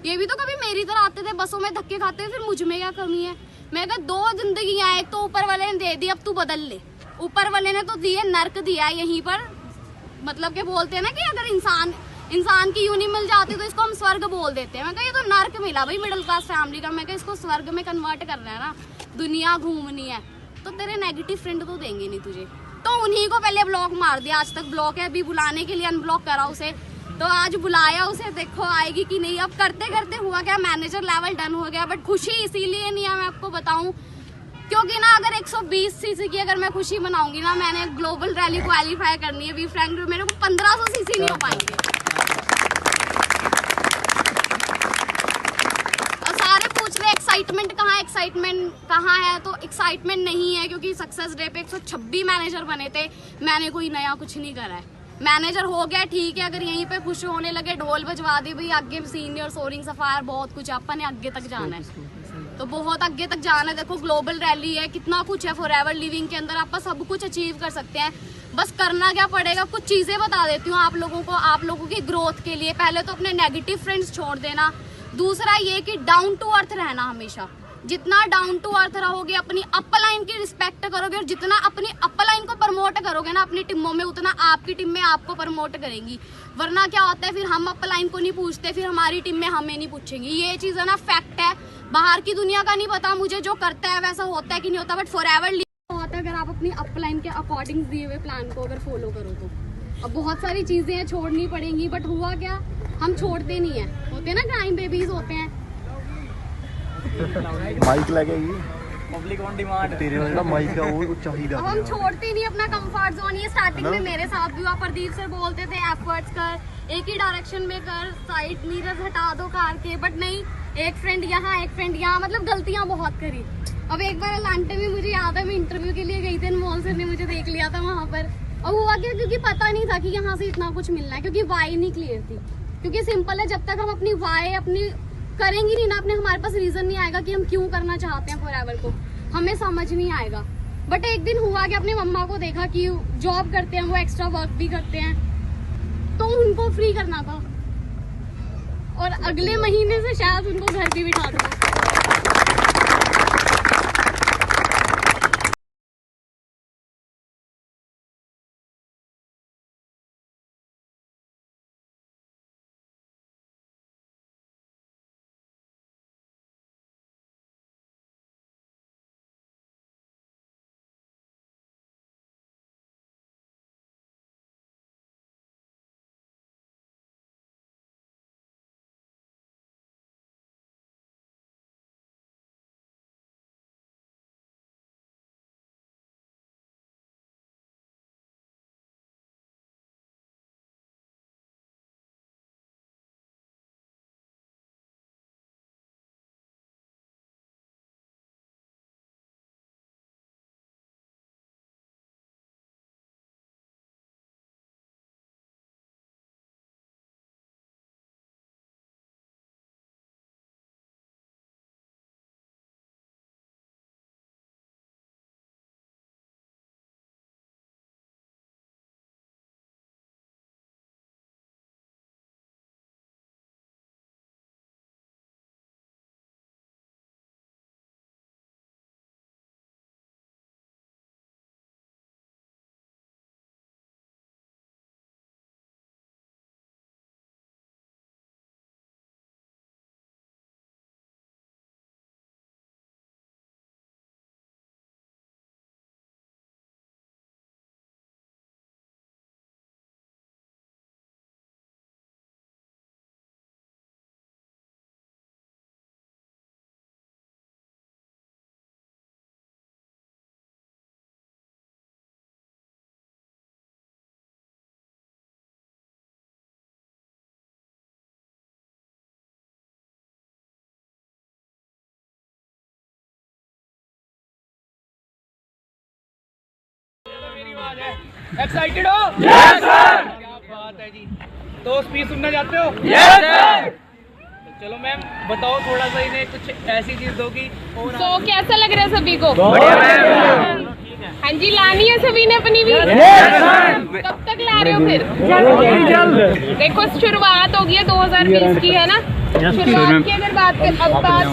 ये भी तो कभी मेरी तरह आते थे, बसों में धक्के खाते थे, फिर मुझ में क्या कमी है? मैं कहा 2 जिंदगियां, एक तो ऊपर वाले ने दे दी, अब तू बदल ले। ऊपर वाले ने तो दिए, नर्क दिया यहीं पर। मतलब के बोलते हैं ना कि अगर इंसान की यूनी मिल जाती तो इसको हम स्वर्ग बोल देते हैं। मैं कहा ये तो नर्क मिला भाई मिडिल क्लास फैमिली का। मैं कहा इसको स्वर्ग में कन्वर्ट कर रहा है ना, दुनिया घूमनी है तो तेरे नेगेटिव फ्रेंड तो देंगे नहीं तुझे। तो उन्हीं को पहले ब्लॉक मार दिया, आज तक ब्लॉक है, अभी बुलाने के लिए अनब्लॉक करा उसे, तो आज बुलाया उसे, देखो आएगी कि नहीं। अब करते करते हुआ क्या, मैनेजर लेवल डन हो गया, बट खुशी इसीलिए नहीं है, मैं आपको बताऊं, क्योंकि ना अगर 120 सीसी की अगर मैं खुशी मनाऊंगी ना, मैंने ग्लोबल रैली क्वालिफाई करनी है, बी फ्रैंक मेरे को 1500 सीसी नहीं हो पाएंगे। और सारे पूछ रहे एक्साइटमेंट कहाँ है, तो एक्साइटमेंट नहीं है, क्योंकि सक्सेस डे पे 126 मैनेजर बने थे, मैंने कोई नया कुछ नहीं करा है। मैनेजर हो गया ठीक है, अगर यहीं पे खुश होने लगे, ढोल बजवा दे भाई, आगे सीनियर सोरिंग सफायर बहुत कुछ, अपन ने आगे तक जाना है, तो बहुत आगे तक जाना है। देखो ग्लोबल रैली है, कितना कुछ है, फॉरएवर लिविंग के अंदर आप सब कुछ अचीव कर सकते हैं। बस करना क्या पड़ेगा, कुछ चीजें बता देती हूँ आप लोगों को, आप लोगों की ग्रोथ के लिए। पहले तो अपने नेगेटिव फ्रेंड्स छोड़ देना। दूसरा ये कि डाउन टू अर्थ रहना हमेशा। जितना डाउन टू अर्थ रहोगे, अपनी अपलाइन की रिस्पेक्ट करोगे, और जितना अपनी अपलाइन को प्रमोट करोगे ना अपनी टीमों में, उतना आपकी टीम में आपको प्रमोट करेंगी। वरना क्या होता है, फिर हम अपलाइन को नहीं पूछते, फिर हमारी टीम में हमें नहीं पूछेंगी। ये चीज है ना, फैक्ट है, बाहर की दुनिया का नहीं पता मुझे, जो करता है वैसा होता है कि नहीं होता, बट फॉरएवर होता है अगर आप अपनी अपलाइन के अकॉर्डिंग दिए हुए प्लान को अगर फॉलो करो तो। अब बहुत सारी चीजें हैं छोड़नी पड़ेंगी, बट हुआ क्या, हम छोड़ते नहीं है, होते ना क्राइम बेबीज होते हैं। माइक लगेगी, पब्लिक ऑन डिमांड, तेरे वाला माइक का वो चाहिए। अब हम छोड़ते नहीं अपना कंफर्ट जोन। ये स्टार्टिंग में मेरे साथ भी हुआ, प्रदीप सर बोलते थे एफर्ट्स कर, एक ही डायरेक्शन में कर, साइड मिरर हटा दो कार के, बट नहीं, एक फ्रेंड यहाँ एक फ्रेंड यहाँ, मतलब गलतियां बहुत करी। अब एक बार अलांटे में मुझे याद है, मैं इंटरव्यू के लिए गई थी, अनमोल सर ने मुझे देख लिया था वहां पर। और हुआ क्या, क्योंकि पता नहीं था कि यहाँ से इतना कुछ मिलना है, क्योंकि वाई नहीं क्लियर थी। क्योंकि सिंपल है, जब तक हम अपनी वाई अपनी करेंगे नहीं ना, अपने हमारे पास रीजन नहीं आएगा कि हम क्यों करना चाहते हैं फॉरएवर को, हमें समझ नहीं आएगा। बट एक दिन हुआ कि अपनी मम्मा को देखा कि जॉब करते हैं वो, एक्स्ट्रा वर्क भी करते हैं, तो उनको फ्री करना था, और अगले महीने से शायद उनको घर भी बिठा दूंगा। एक्साइटेड हो? Yes sir. क्या बात है जी। तो स्पीच सुनना चाहते हो? Yes sir. चलो मैम बताओ, थोड़ा सा इन्हें कुछ ऐसी चीज दो कि तो कैसा लग रहा है सभी को? बढ़िया। हाँ जी, लानी है सभी ने अपनी भी? कब तक ला रहे हो फिर? देखो शुरुआत होगी है 2020 की, है ना, शुरुआत की अगर बात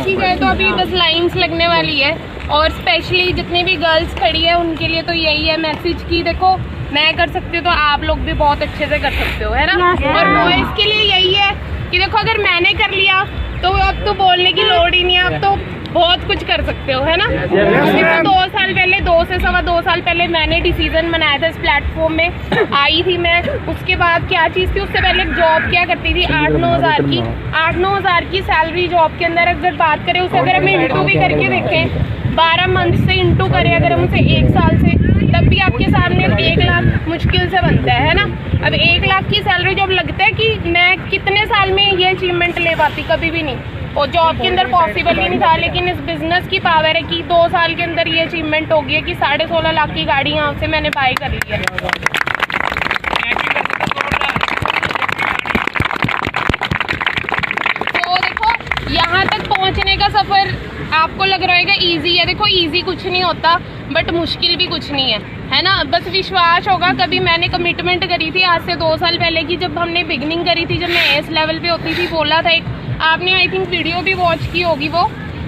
की जाए तो अभी बस लाइंस लगने वाली है, और स्पेशली जितनी भी गर्ल्स खड़ी है उनके लिए तो यही है मैसेज कि देखो मैं कर सकती हूँ तो आप लोग भी बहुत अच्छे से कर सकते हो, है ना। और बॉयज़ के लिए यही है कि देखो अगर मैंने कर लिया तो अब तो बोलने की लोड़ ही नहीं है, अब तो बहुत कुछ कर सकते हो, है ना। अभी तो 2 साल पहले 2 से सवा 2 साल पहले मैंने डिसीजन बनाया था इस प्लेटफॉर्म में आई थी मैं। उसके बाद क्या चीज़ थी, उससे पहले जॉब क्या करती थी 8-9 हज़ार की 8-9 हज़ार की सैलरी जॉब के अंदर अगर बात करें उसे अगर हम इंटू भी करके देखें 12 मंथ से इंटू करें अगर हम उसे 1 साल से, तब भी आपके सामने 1 लाख मुश्किल से बनता है ना। अब 1 लाख की सैलरी जॉब लगता है कि मैं कितने साल में ये अचीवमेंट ले पाती, कभी भी नहीं, और जॉब के अंदर पॉसिबल ही नहीं था। लेकिन इस बिजनेस की पावर है कि 2 साल के अंदर ये अचीवमेंट हो गई है कि 16.5 लाख की गाड़ी यहाँ से मैंने बाई कर ली है। तो देखो यहाँ तक पहुँचने का सफ़र आपको लग रहा होगा ईजी है, देखो ईजी कुछ नहीं होता, बट मुश्किल भी कुछ नहीं है ना। बस विश्वास होगा। कभी मैंने कमिटमेंट करी थी आज से 2 साल पहले की, जब हमने बिगनिंग करी थी, जब मैं इस लेवल पे होती थी, बोला था एक, आपने आई थिंक वीडियो भी वॉच की होगी वो,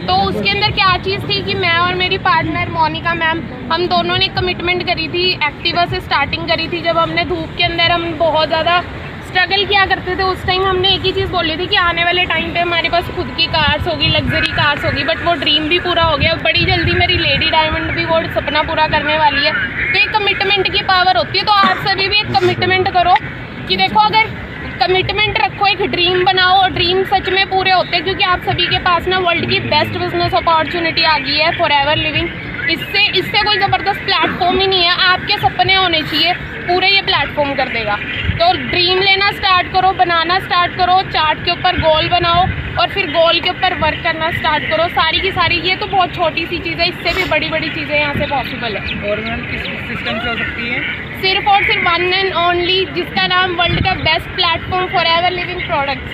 तो उसके अंदर क्या चीज़ थी कि मैं और मेरी पार्टनर मोनिका मैम, हम दोनों ने कमिटमेंट करी थी, एक्टिवा से स्टार्टिंग करी थी। जब हमने धूप के अंदर हम बहुत ज़्यादा स्ट्रगल किया करते थे, उस टाइम हमने एक ही चीज़ बोली थी कि आने वाले टाइम पे हमारे पास खुद की कार्स होगी, लग्जरी कार्स होगी, बट वो ड्रीम भी पूरा हो गया। बड़ी जल्दी मेरी लेडी डायमंड भी वो सपना पूरा करने वाली है। तो एक कमिटमेंट की पावर होती है। तो आप सभी भी एक कमिटमेंट करो कि देखो अगर कमिटमेंट रखो, एक ड्रीम बनाओ, और ड्रीम सच में पूरे होते हैं, क्योंकि आप सभी के पास ना वर्ल्ड की बेस्ट बिजनेस अपॉर्चुनिटी आ गई है, फॉरएवर लिविंग। इससे कोई ज़बरदस्त प्लेटफॉर्म ही नहीं है। आपके सपने होने चाहिए, पूरे ये प्लेटफॉर्म कर देगा। तो ड्रीम लेना स्टार्ट करो, बनाना स्टार्ट करो, चार्ट के ऊपर गोल बनाओ, और फिर गोल के ऊपर वर्क करना स्टार्ट करो। सारी की सारी, ये तो बहुत छोटी सी चीज़ है, इससे भी बड़ी बड़ी चीज़ें यहाँ से पॉसिबल है। और मैम किस सिस्टम से हो सकती है? सिर्फ और सिर्फ वन एंड ओनली, जिसका नाम वर्ल्ड का best platform forever living products.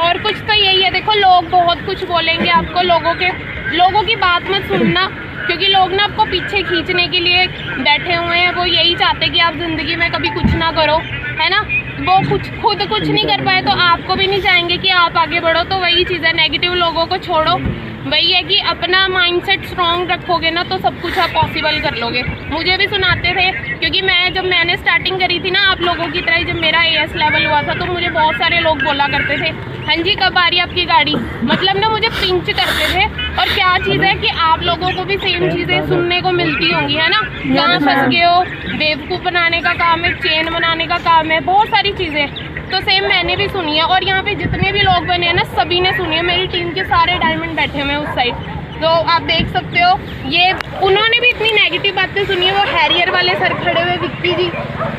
और कुछ तो यही है, देखो लोग बहुत कुछ बोलेंगे आपको, लोगों की बात मत सुनना, क्योंकि लोग ना आपको पीछे खींचने के लिए बैठे हुए हैं। वो यही चाहते हैं कि आप ज़िंदगी में कभी कुछ ना करो, है ना। वो खुद कुछ नहीं कर पाए तो आपको भी नहीं चाहेंगे कि आप आगे बढ़ो। तो वही चीज़ है, नेगेटिव लोगों को छोड़ो। वही है कि अपना माइंडसेट स्ट्रॉन्ग रखोगे ना तो सब कुछ आप पॉसिबल कर लोगे। मुझे भी सुनाते थे, क्योंकि जब मैंने स्टार्टिंग करी थी ना आप लोगों की तरह, जब मेरा AS लेवल हुआ था, तो मुझे बहुत सारे लोग बोला करते थे, हाँ जी कब आ रही है आपकी गाड़ी, मतलब ना मुझे पिंच करते थे। और क्या चीज़ है कि आप लोगों को भी सेम चीज़ें सुनने को मिलती होंगी, है ना। कहाँ फंस गए हो, बेवकूफ़ बनाने का काम है, चेन बनाने का काम है, बहुत सारी चीज़ें तो सेम मैंने भी सुनी है। और यहाँ पे जितने भी लोग बने हैं ना, सभी ने सुनी है। मेरी टीम के सारे डायमंड बैठे हुए हैं उस साइड, तो आप देख सकते हो। ये उन्होंने भी इतनी नेगेटिव बातें सुनी है। वो हैरियर वाले सर खड़े हुए, विक्की जी,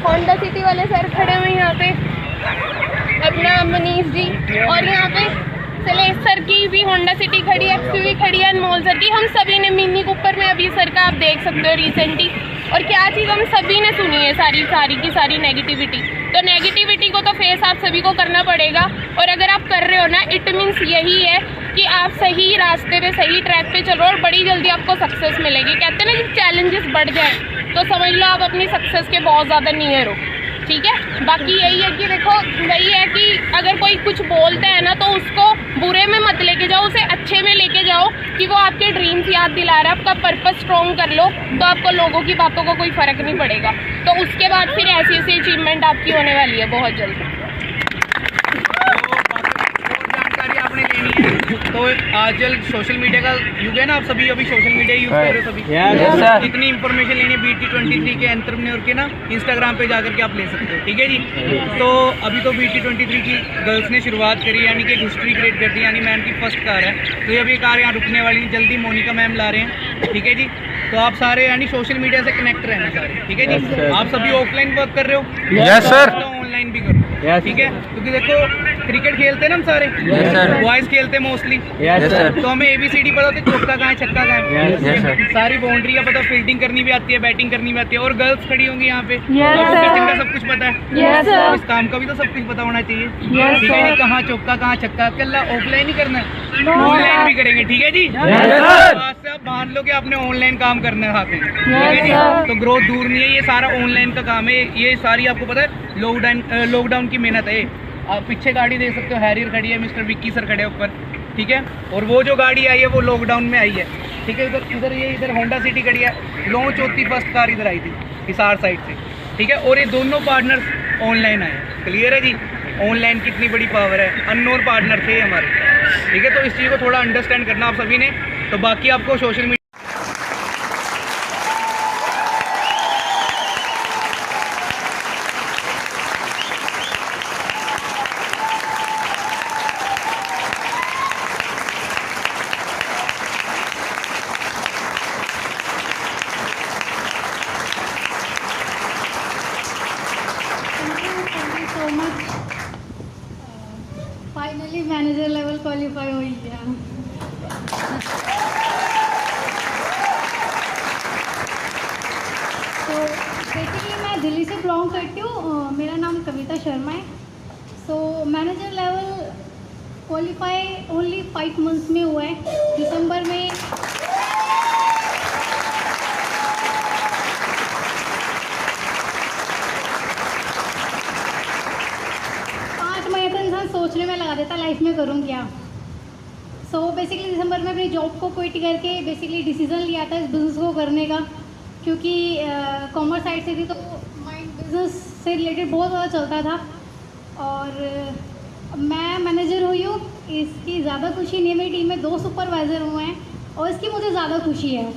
होंडा सिटी वाले सर खड़े हुए यहाँ पे, अपना मनीष जी, और यहाँ पे सलेश सर की भी होंडा सिटी खड़ी है, XUV खड़ी है, अनमोल सर की, हम सभी ने मिनी कूपर में अभी सर का आप देख सकते हो रिसेंटली। और क्या चीज़ हम सभी ने सुनी है, सारी की सारी नेगेटिविटी। तो नेगेटिविटी को तो फेस आप सभी को करना पड़ेगा। और अगर आप कर रहे हो ना, इट मीन्स यही है कि आप सही रास्ते पे, सही ट्रैक पे चलो, और बड़ी जल्दी आपको सक्सेस मिलेगी। कहते हैं ना जब चैलेंजेस बढ़ जाए तो समझ लो आप अपनी सक्सेस के बहुत ज़्यादा नियर हो, ठीक है। बाकी यही है कि देखो, वही है कि अगर कोई कुछ बोलता है ना तो उसको बुरे में मत लेके जाओ, उसे अच्छे में लेके जाओ कि वो आपके ड्रीम्स याद दिला रहा है। आपका पर्पस स्ट्रॉन्ग कर लो तो आपको लोगों की बातों को कोई फ़र्क नहीं पड़ेगा। तो उसके बाद फिर ऐसी अचीवमेंट आपकी होने वाली है बहुत जल्द। जानकारी आपने लेनी है तो आजकल सोशल मीडिया का युग है ना, आप सभी अभी सोशल मीडिया यूज़ कर रहे हो सभी। इतनी इन्फॉर्मेशन लेनी है BT23 के एंटरप्रेन्योर के ना, इंस्टाग्राम पे जाकर के आप ले सकते हो, ठीक है जी। तो अभी तो BT23 की गर्ल्स ने शुरुआत करी, यानी कि एक हिस्ट्री क्रिएट कर दी, यानी मैम की फर्स्ट कार है। तो अब ये कार यहाँ रुकने वाली नहीं, जल्दी मोनिका मैम ला रहे हैं, ठीक है जी। तो आप सारे यानी सोशल मीडिया से कनेक्ट रहना सारे, ठीक है जी। आप सभी ऑफलाइन वर्क कर रहे हो, यस सर, ऑनलाइन भी करो, ठीक है। क्योंकि देखो क्रिकेट खेलते हैं ना हम सारे, बॉयज खेलते हैं मोस्टली, तो हमें ABCD पता होता है, चौका कहाँ है, छक्का कहाँ है, सारी बाउंड्री का पता, फील्डिंग करनी भी आती है, बैटिंग करनी भी आती है, और गर्ल्स खड़ी होंगी यहाँ पे, आपको सचिन का सब कुछ पता है, तो इस काम का भी तो सब कुछ पता होना चाहिए, ठीक है जी। कहाँ चौका कहाँ छक्का, कल ऑफलाइन ही करना है, ऑनलाइन भी करेंगे, ठीक है जी। आज से आप मान लो कि आपने ऑनलाइन काम करना है, ठीक है जी, तो ग्रोथ दूर नहीं है, ये सारा ऑनलाइन का काम है, ये सारी आपको पता है लॉकडाउन की मेहनत है। आप पीछे गाड़ी देख सकते हो, हैरियर खड़ी है, मिस्टर विक्की सर खड़े ऊपर, ठीक है, और वो जो गाड़ी आई है वो लॉकडाउन में आई है, ठीक है। इधर होंडा सिटी खड़ी है, लॉन्च होती फर्स्ट कार इधर आई थी हिसार साइड से, ठीक है, और ये दोनों पार्टनर्स ऑनलाइन आए, क्लियर है जी। ऑनलाइन कितनी बड़ी पावर है, अननोन पार्टनर थे हमारे, ठीक है, तो इस चीज़ को थोड़ा अंडरस्टैंड करना आप सभी ने। तो बाकी आपको social media finally manager level qualify हो गया। तो बेसिकली मैं दिल्ली से बिलोंग करती हूँ, मेरा नाम कविता शर्मा है। So manager level qualify only 5 months में हुआ है। दिसंबर में सोचने में लगा देता लाइफ में करूँ क्या। सो बेसिकली दिसंबर में अपनी जॉब को क्विट करके बेसिकली डिसीज़न लिया था इस बिज़नेस को करने का, क्योंकि कॉमर्स साइड से थी तो माइंड बिज़नेस से रिलेटेड बहुत ज़्यादा चलता था। और मैं मैनेजर हुई हूँ, इसकी ज़्यादा खुशी नहीं है, मेरी टीम में 2 सुपरवाइज़र हुए हैं और इसकी मुझे ज़्यादा खुशी है।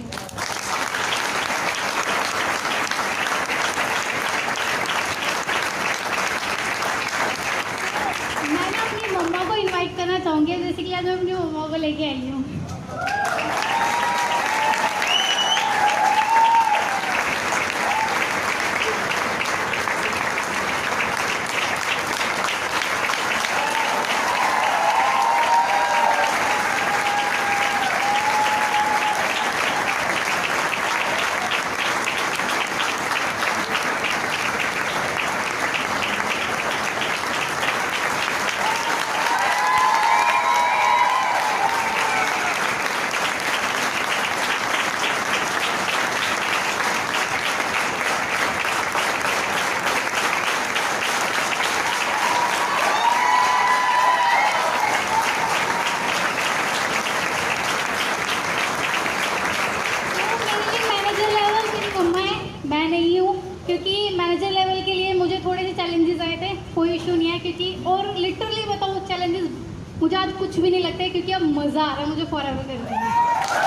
मम्मा को इनवाइट करना चाहूँगी, बेसिकली आज मैं अपनी मम्मा को लेके आई हूँ। क्योंकि मैनेजर लेवल के लिए मुझे थोड़े से चैलेंजेस आए थे, कोई इशू नहीं है, क्योंकि और लिटरली बताऊँ चैलेंजेस मुझे आज कुछ भी नहीं लगते, क्योंकि अब मज़ा आ रहा है मुझे फॉरएवर करने में।